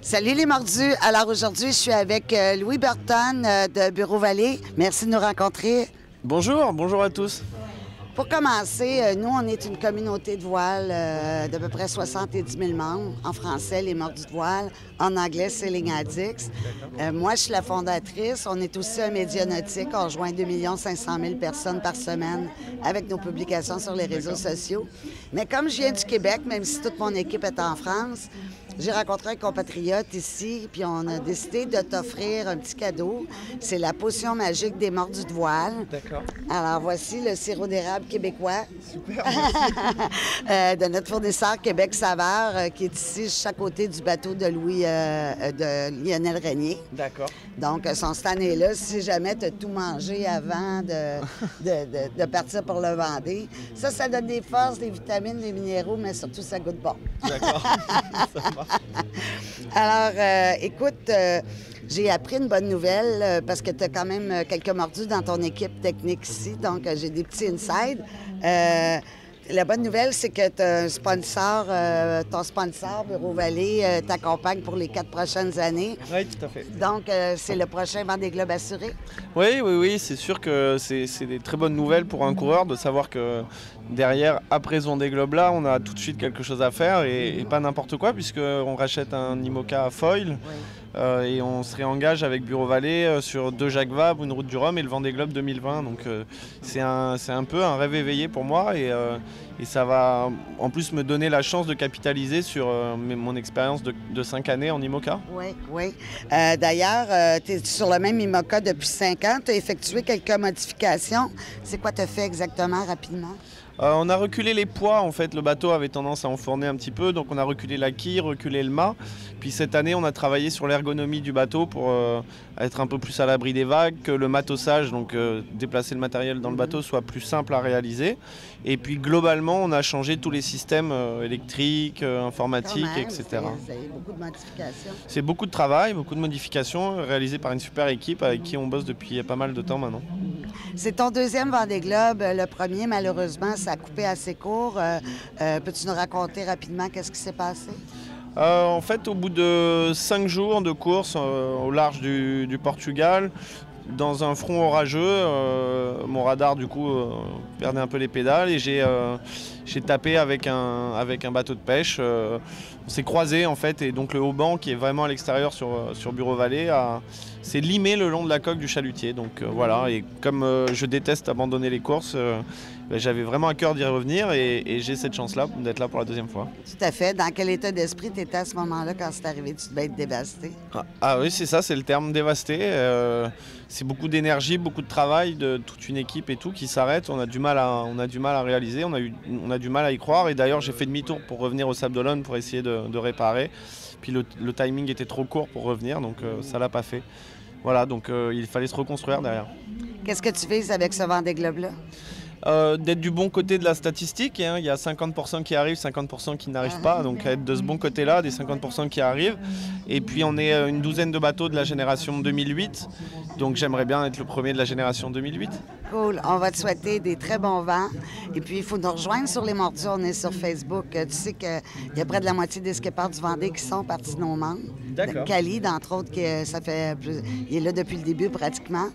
Salut les mordus. Alors aujourd'hui, je suis avec Louis Burton de Bureau Vallée. Merci de nous rencontrer. Bonjour, bonjour à tous. Pour commencer, nous, on est une communauté de voile d'à peu près 70 000 membres. En français, les mordus de voile. En anglais, Sailing Addicts. Moi, je suis la fondatrice. On est aussi un média nautique. On rejoint 2 500 000 personnes par semaine avec nos publications sur les réseaux sociaux. Mais comme je viens du Québec, même si toute mon équipe est en France, j'ai rencontré un compatriote ici, puis on a décidé de t'offrir un petit cadeau. C'est la potion magique des mordus de voile. D'accord. Alors, voici le sirop d'érable québécois. Super, de notre fournisseur Québec Saveur, qui est ici, juste à côté du bateau de de Lionel Régnier. D'accord. Donc, son stand est là. Si jamais tu as tout mangé avant de partir pour le Vendée. Ça donne des forces, des vitamines, des minéraux, mais surtout, ça goûte bon. D'accord. Alors, écoute, j'ai appris une bonne nouvelle parce que tu as quand même quelques mordus dans ton équipe technique ici, donc j'ai des petits insides. La bonne nouvelle, c'est que tu as un sponsor, ton sponsor, Bureau Vallée, t'accompagne pour les 4 prochaines années. Oui, tout à fait. Donc, c'est le prochain Vendée Globe assuré. Oui, c'est sûr que c'est des très bonnes nouvelles pour un coureur de savoir que derrière, après ce Vendée Globe là, on a tout de suite quelque chose à faire et pas n'importe quoi, puisqu'on rachète un IMOCA à foil. Oui. Et on se réengage avec Bureau Vallée sur 2 Jacques Vabre, une route du Rhum et le Vendée Globe 2020. Donc c'est un peu un rêve éveillé pour moi et ça va en plus me donner la chance de capitaliser sur mon expérience de 5 années en IMOCA. Oui. D'ailleurs, tu es sur le même IMOCA depuis 5 ans. Tu as effectué quelques modifications. C'est quoi tu as fait exactement rapidement? On a reculé les poids, en fait, le bateau avait tendance à enfourner un petit peu, donc on a reculé la quille, reculé le mât. Puis cette année, on a travaillé sur l'ergonomie du bateau pour être un peu plus à l'abri des vagues, que le matossage, donc déplacer le matériel dans le bateau, soit plus simple à réaliser. Et puis globalement, on a changé tous les systèmes électriques, informatiques, etc. Vous avez beaucoup de modifications. C'est beaucoup de travail, beaucoup de modifications réalisées par une super équipe avec qui on bosse depuis pas mal de temps maintenant. C'est ton deuxième Vendée Globe. Le premier, malheureusement, ça a coupé assez court. Peux-tu nous raconter rapidement qu'est-ce qui s'est passé? En fait, au bout de 5 jours de course au large du Portugal, dans un front orageux, mon radar du coup perdait un peu les pédales et j'ai tapé avec un bateau de pêche. On s'est croisés en fait et donc le haut-banc qui est vraiment à l'extérieur sur Bureau Vallée s'est limé le long de la coque du chalutier. Donc voilà, et comme je déteste abandonner les courses, j'avais vraiment à cœur d'y revenir et j'ai cette chance-là d'être là pour la deuxième fois. Tout à fait. Dans quel état d'esprit tu étais à ce moment-là quand c'est arrivé? Tu devais être dévasté. Ah oui, c'est ça, c'est le terme dévasté. C'est beaucoup d'énergie, beaucoup de travail de toute une équipe et tout qui s'arrête. On a du mal à réaliser, on a du mal à y croire. Et d'ailleurs, j'ai fait demi-tour pour revenir au Sable d'Olonne pour essayer de réparer. Puis le timing était trop court pour revenir, donc ça l'a pas fait. Voilà, donc il fallait se reconstruire derrière. Qu'est-ce que tu fais avec ce Vendée Globe-là? D'être du bon côté de la statistique, hein. Il y a 50% qui arrivent, 50% qui n'arrivent pas, donc être de ce bon côté-là, des 50% qui arrivent. Et puis on est une douzaine de bateaux de la génération 2008, donc j'aimerais bien être le premier de la génération 2008. Cool, on va te souhaiter des très bons vents. Et puis il faut nous rejoindre sur les mordus, on est sur Facebook. Tu sais qu'il y a près de la moitié des skippers du Vendée qui sont partis de nos membres. D'accord. Khalid, entre autres, il est là depuis le début pratiquement.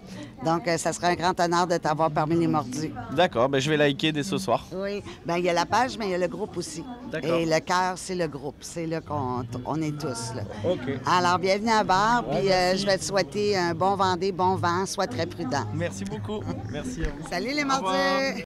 Donc ça serait un grand honneur de t'avoir parmi les mordus. D'accord, je vais liker dès ce soir. Oui, il y a la page, mais il y a le groupe aussi. D'accord. Et le cœur, c'est le groupe. C'est là qu'on est tous. Là. OK. Alors, bienvenue à bord, puis merci. je vais te souhaiter un bon Vendée, bon vent, sois très prudent. Merci beaucoup. Merci à vous. Salut les Au revoir. mordus!